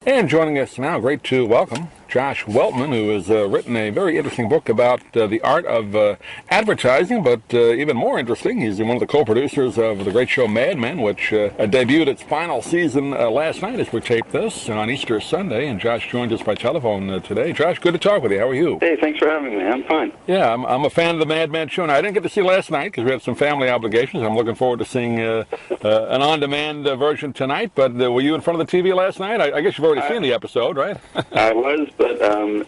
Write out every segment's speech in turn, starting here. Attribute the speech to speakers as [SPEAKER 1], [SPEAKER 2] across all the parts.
[SPEAKER 1] And joining us now, great to welcome Josh Weltman, who has written a very interesting book about the art of advertising, but even more interesting, he's one of the co-producers of the great show Mad Men, which debuted its final season last night as we taped this on Easter Sunday, and Josh joined us by telephone today. Josh, good to talk with you. How are you?
[SPEAKER 2] Hey, thanks for having me. I'm fine.
[SPEAKER 1] Yeah, I'm a fan of the Mad Men show. Now, I didn't get to see last night because we had some family obligations. I'm looking forward to seeing an on-demand version tonight, but were you in front of the TV last night? I guess you've already seen the episode, right?
[SPEAKER 2] I was, but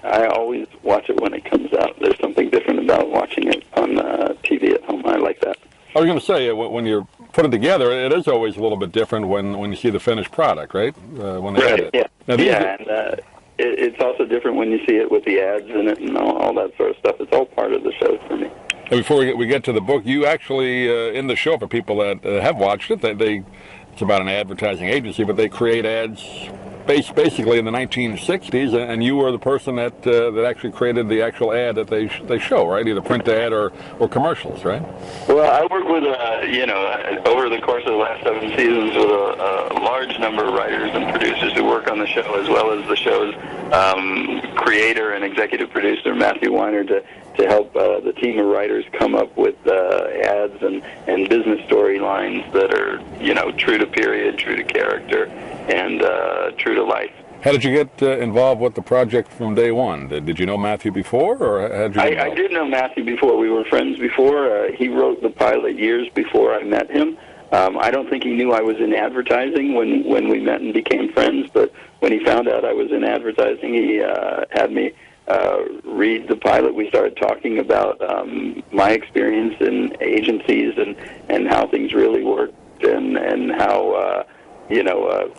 [SPEAKER 2] I always watch it when it comes out. There's something different about watching it on TV at home. I like that.
[SPEAKER 1] I was going to say, when you're putting it together, it is always a little bit different when you see the finished product, right? When they edit.
[SPEAKER 2] Yeah,
[SPEAKER 1] now,
[SPEAKER 2] and it's also different when you see it with the ads in it and all that sort of stuff. It's all part of the show for me.
[SPEAKER 1] And before we get to the book, you actually, in the show, for people that have watched it, it's about an advertising agency, but they create ads basically in the 1960s, and you were the person that actually created the actual ad that they show, right? Either print ad or commercials, right?
[SPEAKER 2] Well, I work with over the course of the last 7 seasons with a large number of writers and producers who work on the show, as well as the show's creator and executive producer Matthew Weiner, to help the team of writers come up with ads and business storylines that are true to period, true to character, and true to life.
[SPEAKER 1] How did you get involved with the project from day one? Did you know Matthew before, or how did you get involved?
[SPEAKER 2] I did know Matthew before. We were friends before. He wrote the pilot years before I met him. I don't think he knew I was in advertising when we met and became friends, but when he found out I was in advertising, he had me read the pilot. We started talking about my experience in agencies and how things really worked, and how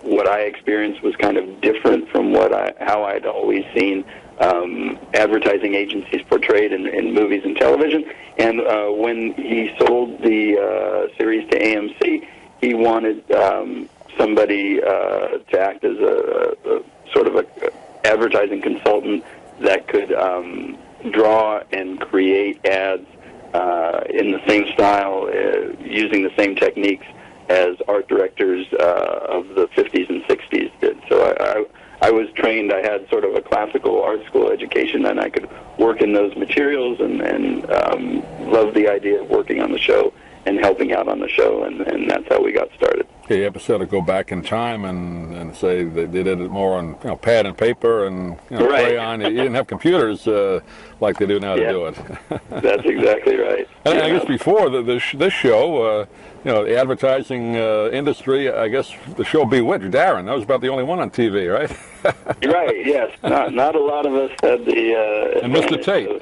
[SPEAKER 2] what I experienced was kind of different from how I'd always seen advertising agencies portrayed in movies and television. And when he sold the series to AMC, he wanted somebody to act as a sort of a advertising consultant that could draw and create ads in the same style, using the same techniques as art directors of the 50s and 60s did. So I was trained. I had sort of a classical art school education, and I could work in those materials, and loved the idea of working on the show and helping out on the show, and that's how we got started.
[SPEAKER 1] Okay, you ever said to go back in time and say they did it more on pad and paper and
[SPEAKER 2] right.
[SPEAKER 1] crayon. You didn't have computers like they do now to do it.
[SPEAKER 2] That's exactly right.
[SPEAKER 1] And I guess before this show, the advertising industry, I guess the show Bewitched, Darren, that was about the only one on TV, right?
[SPEAKER 2] Right, yes. Not a lot of us had the
[SPEAKER 1] and Mr. Tate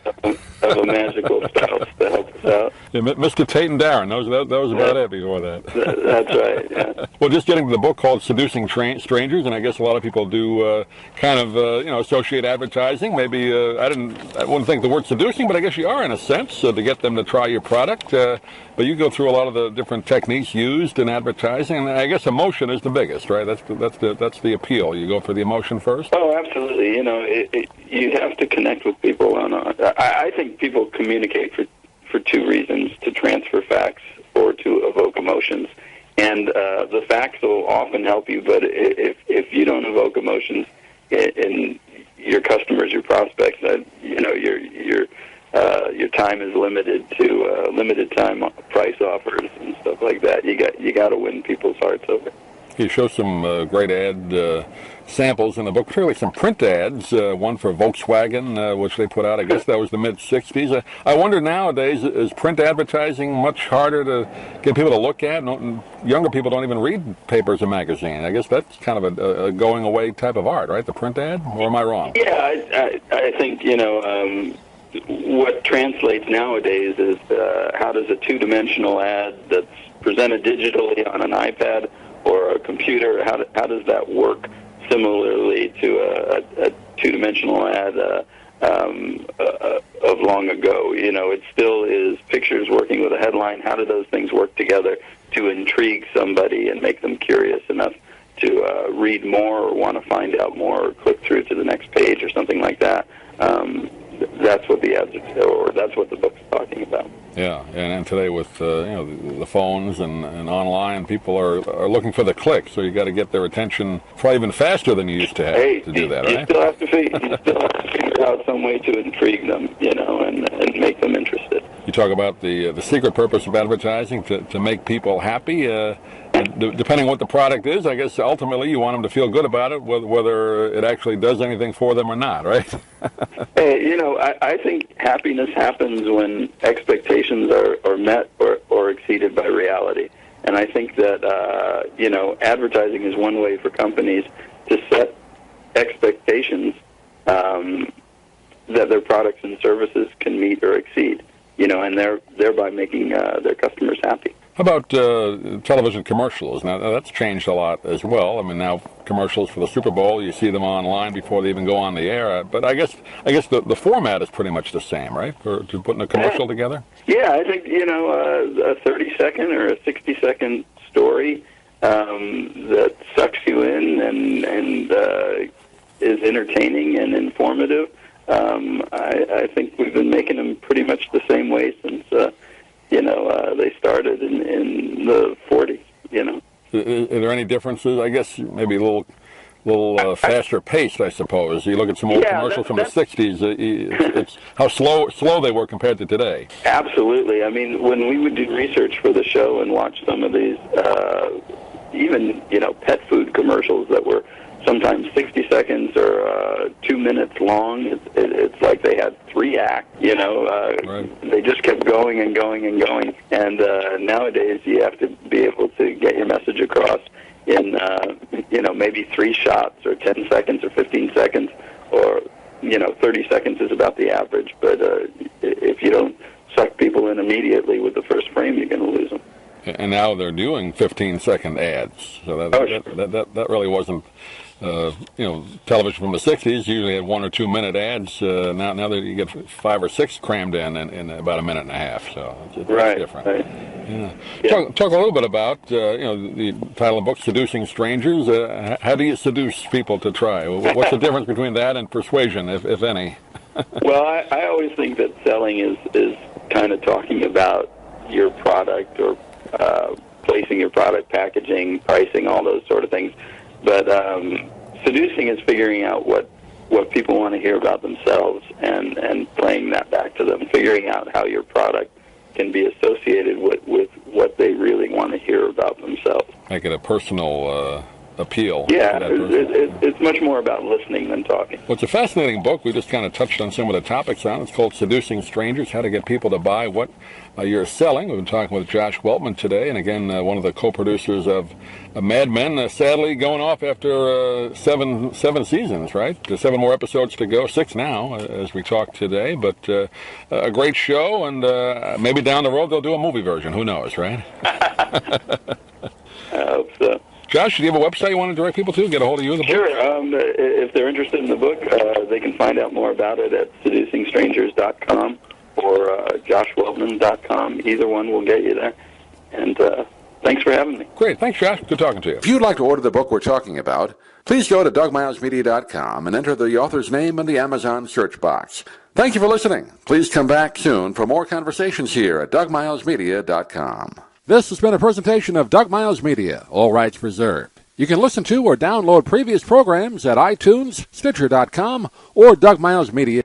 [SPEAKER 2] of a magical spouse to help us out.
[SPEAKER 1] Yeah, Mr. Tate and Darren, that was about it before that.
[SPEAKER 2] That's right, yeah.
[SPEAKER 1] Well, just getting to the book called Seducing Strangers, and I guess a lot of people do kind of associate advertising. Maybe I wouldn't think the word seducing, but I guess you are in a sense to get them to try your product. But you go through a lot of the different techniques used in advertising, and I guess emotion is the biggest, right? That's the appeal. You go for the emotion first.
[SPEAKER 2] Oh, absolutely. You have to connect with people. I think people communicate for two reasons: to transfer facts or to evoke emotions. And the facts will often help you, but if you don't evoke emotions in your customers, your prospects, your time is limited to limited time price offers and stuff like that. You got to win people's hearts over.
[SPEAKER 1] You show some great ad samples in the book, particularly some print ads, one for Volkswagen, which they put out, I guess that was the mid-'60s. I wonder nowadays, is print advertising much harder to get people to look at? Younger people don't even read papers or magazines. I guess that's kind of a going-away type of art, right, the print ad? Or am I wrong?
[SPEAKER 2] Yeah, I think, what translates nowadays is how does a two-dimensional ad that's presented digitally on an iPad or a computer, how does that work similarly to a two-dimensional ad of long ago? It still is pictures working with a headline. How do those things work together to intrigue somebody and make them curious enough to read more or want to find out more or click through to the next page or something like that? that's what the ads are, or that's what the book's talking about.
[SPEAKER 1] Yeah, and today with the phones and online, people are looking for the click, so you got to get their attention probably even faster than you used to have to do that, right?
[SPEAKER 2] You still have to figure out some way to intrigue them, and make them interested.
[SPEAKER 1] You talk about the secret purpose of advertising to make people happy. Depending on what the product is, I guess ultimately you want them to feel good about it, whether it actually does anything for them or not, right?
[SPEAKER 2] Hey, I think happiness happens when expectations are met or exceeded by reality. And I think that, advertising is one way for companies to set expectations that their products and services can meet or exceed, and thereby making their customers happy.
[SPEAKER 1] How about television commercials? Now, that's changed a lot as well. I mean, now commercials for the Super Bowl, you see them online before they even go on the air. But I guess the format is pretty much the same, right, for putting a commercial together? Yeah,
[SPEAKER 2] I think, a 30-second or a 60-second story that sucks you in and is entertaining and informative. I think we've been making them pretty much the same way since... they started in the 40s,
[SPEAKER 1] Are there any differences? I guess maybe a little faster paced, I suppose. You look at some old commercials from the 60s, it's how slow they were compared to today.
[SPEAKER 2] Absolutely. I mean, when we would do research for the show and watch some of these, even, pet food commercials that were sometimes 60 seconds or 2 minutes long. It's like they had 3 acts,
[SPEAKER 1] Right.
[SPEAKER 2] They just kept going and going and going. And nowadays you have to be able to get your message across in, maybe 3 shots or 10 seconds or 15 seconds or, 30 seconds is about the average. But if you don't suck people in immediately with the first frame, you're going to lose them.
[SPEAKER 1] And now they're doing 15-second ads. So that really wasn't... television from the 60s usually had 1 or 2 minute ads. Now that you get 5 or 6 crammed in about a minute and a half, so it's different.
[SPEAKER 2] Right.
[SPEAKER 1] Yeah. Talk a little bit about the title of the book, "Seducing Strangers." How do you seduce people to try? What's the difference between that and persuasion, if any?
[SPEAKER 2] Well, I always think that selling is kind of talking about your product or placing your product, packaging, pricing, all those sort of things. But seducing is figuring out what people want to hear about themselves and playing that back to them, figuring out how your product can be associated with what they really want to hear about themselves.
[SPEAKER 1] Make it a personal appeal.
[SPEAKER 2] Yeah, it's much more about listening than talking.
[SPEAKER 1] Well, it's a fascinating book. We just kind of touched on some of the topics on it. It's called Seducing Strangers, How to Get People to Buy What You're Selling. We've been talking with Josh Weltman today, and again, one of the co-producers of Mad Men, sadly going off after seven seasons, right? 7 more episodes to go, 6 now, as we talk today, but a great show, and maybe down the road they'll do a movie version. Who knows, right?
[SPEAKER 2] I hope so.
[SPEAKER 1] Josh, do you have a website you want to direct people to? Get a hold of you in the book?
[SPEAKER 2] Sure. If they're interested in the book, they can find out more about it at seducingstrangers.com or joshweltman.com. Either one will get you there. And thanks for having me.
[SPEAKER 1] Great. Thanks, Josh. Good talking to you.
[SPEAKER 3] If you'd like to order the book we're talking about, please go to DougMilesMedia.com and enter the author's name in the Amazon search box. Thank you for listening. Please come back soon for more conversations here at DougMilesMedia.com. This has been a presentation of Doug Miles Media, all rights reserved. You can listen to or download previous programs at iTunes, Stitcher.com, or Doug Miles Media.